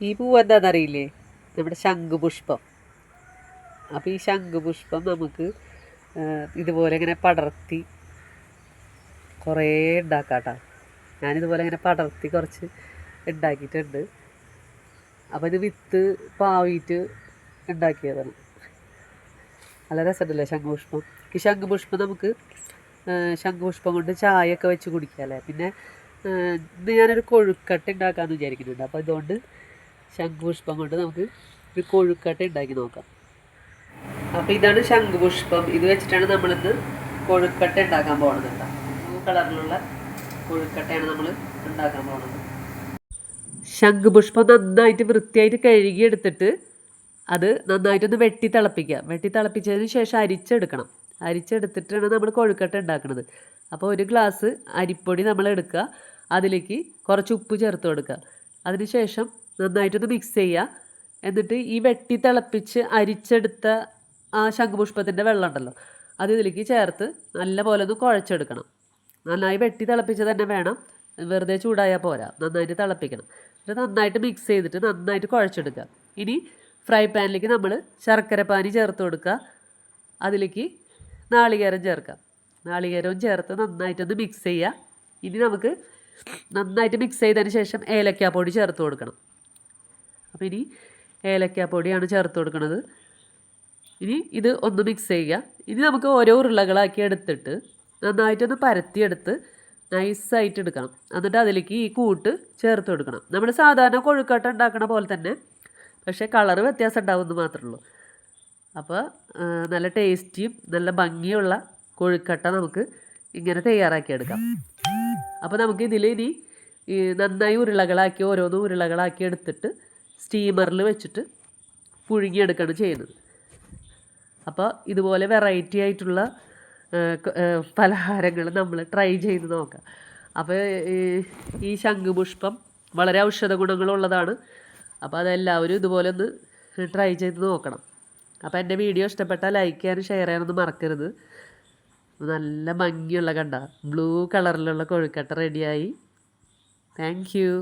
ഈ പൂവ് എന്താണെന്നറിയില്ലേ? നമ്മുടെ ശംഖുപുഷ്പം. അപ്പോൾ ഈ ശംഖുപുഷ്പം നമുക്ക് ഇതുപോലെ ഇങ്ങനെ പടർത്തി കുറേ ഉണ്ടാക്കാം കേട്ടോ. ഞാനിതുപോലെ ഇങ്ങനെ പടർത്തി കുറച്ച് ഉണ്ടാക്കിയിട്ടുണ്ട്. അപ്പോൾ ഇത് വിത്ത് പാവിയിട്ട് ഉണ്ടാക്കിയതാണ്. നല്ല രസമുണ്ടല്ലേ ശംഖുപുഷ്പം? ഈ ശംഖുപുഷ്പം നമുക്ക് ശംഖുപുഷ്പം കൊണ്ട് ചായയൊക്കെ വെച്ച് കുടിക്കാമല്ലേ. പിന്നെ ഇന്ന് ഞാനൊരു കൊഴുക്കട്ട ഉണ്ടാക്കാമെന്ന് വിചാരിക്കുന്നുണ്ട്. അപ്പോൾ ഇതുകൊണ്ട് ശംഖുപുഷ്പം കൊണ്ട് നമുക്ക് ഒരു കൊഴുക്കട്ട ഉണ്ടാക്കി നോക്കാം. അപ്പോൾ ഇതാണ് ശംഖുപുഷ്പം. ഇത് വെച്ചിട്ടാണ് നമ്മളിന്ന് കൊഴുക്കട്ട ഉണ്ടാക്കാൻ പോകുന്നത് കേട്ടോ. ബ്ലൂ കളറിലുള്ള കൊഴുക്കട്ടയാണ് നമ്മൾ ഉണ്ടാക്കാൻ പോകുന്നത്. ശംഖുപുഷ്പം നന്നായിട്ട് വൃത്തിയായിട്ട് കഴുകിയെടുത്തിട്ട് അത് നന്നായിട്ടൊന്ന് വെട്ടി തിളപ്പിക്കുക. വെട്ടി തിളപ്പിച്ചതിന് ശേഷം അരിച്ചെടുക്കണം. അരിച്ചെടുത്തിട്ടാണ് നമ്മൾ കൊഴുക്കട്ട ഉണ്ടാക്കുന്നത്. അപ്പോൾ ഒരു ഗ്ലാസ് അരിപ്പൊടി നമ്മൾ എടുക്കുക. അതിലേക്ക് കുറച്ച് ഉപ്പ് ചേർത്ത് കൊടുക്കുക. അതിന് ശേഷം നന്നായിട്ടൊന്ന് മിക്സ് ചെയ്യുക. എന്നിട്ട് ഈ വെട്ടി തിളപ്പിച്ച് അരിച്ചെടുത്ത ആ ശംഖുപുഷ്പത്തിൻ്റെ വെള്ളം ഉണ്ടല്ലോ, അത് ഇതിലേക്ക് ചേർത്ത് നല്ല പോലെ ഒന്ന് കുഴച്ചെടുക്കണം. നന്നായി വെട്ടി തിളപ്പിച്ച് തന്നെ വേണം, വെറുതെ ചൂടായാൽ പോരാ, നന്നായിട്ട് തിളപ്പിക്കണം. എന്നിട്ട് നന്നായിട്ട് മിക്സ് ചെയ്തിട്ട് നന്നായിട്ട് കുഴച്ചെടുക്കുക. ഇനി ഫ്രൈ പാനിലേക്ക് നമ്മൾ ശർക്കരപ്പാനി ചേർത്ത് കൊടുക്കുക. അതിലേക്ക് നാളികേരം ചേർക്കാം. നാളികേരവും ചേർത്ത് നന്നായിട്ടൊന്ന് മിക്സ് ചെയ്യുക. ഇനി നമുക്ക് നന്നായിട്ട് മിക്സ് ചെയ്തതിന് ശേഷം ഏലക്കാപ്പൊടി ചേർത്ത് കൊടുക്കണം. അപ്പോൾ ഇനി ഏലക്കാപ്പൊടിയാണ് ചേർത്ത് കൊടുക്കുന്നത്. ഇനി ഇത് ഒന്ന് മിക്സ് ചെയ്യുക. ഇനി നമുക്ക് ഓരോ ഉരുളകളാക്കി എടുത്തിട്ട് നന്നായിട്ടൊന്ന് പരത്തിയെടുത്ത് നൈസായിട്ട് എടുക്കണം. എന്നിട്ട് അതിലേക്ക് ഈ കൂട്ട് ചേർത്ത് കൊടുക്കണം. നമ്മൾ സാധാരണ കൊഴുക്കട്ട ഉണ്ടാക്കണ പോലെ തന്നെ, പക്ഷേ കളറ് വ്യത്യാസം ഉണ്ടാവുമെന്ന് മാത്രമേ ഉള്ളൂ. അപ്പോൾ നല്ല ടേസ്റ്റിയും നല്ല ഭംഗിയുള്ള കൊഴുക്കട്ട നമുക്ക് ഇങ്ങനെ തയ്യാറാക്കിയെടുക്കാം. അപ്പോൾ നമുക്ക് ഇതിൽ ഇനി നന്നായി ഉരുളകളാക്കി ഓരോന്നും ഉരുളകളാക്കി എടുത്തിട്ട് സ്റ്റീമറിൽ വെച്ചിട്ട് പുഴുങ്ങിയെടുക്കുകയാണ് ചെയ്യുന്നത്. അപ്പോൾ ഇതുപോലെ വെറൈറ്റി ആയിട്ടുള്ള പലഹാരങ്ങൾ നമ്മൾ ട്രൈ ചെയ്ത് നോക്കാം. അപ്പോൾ ഈ ശംഖുപുഷ്പം വളരെ ഔഷധ ഗുണങ്ങളുള്ളതാണ്. അപ്പോൾ അതെല്ലാവരും ഇതുപോലെ ഒന്ന് ട്രൈ ചെയ്ത് നോക്കണം. അപ്പോൾ എൻ്റെ വീഡിയോ ഇഷ്ടപ്പെട്ടാൽ ലൈക്ക് ചെയ്യാനും ഷെയർ ചെയ്യാനൊന്നും മറക്കരുത്. നല്ല ഭംഗിയുള്ള കണ്ട ബ്ലൂ കളറിലുള്ള കൊഴുക്കട്ട റെഡിയായി. Thank you.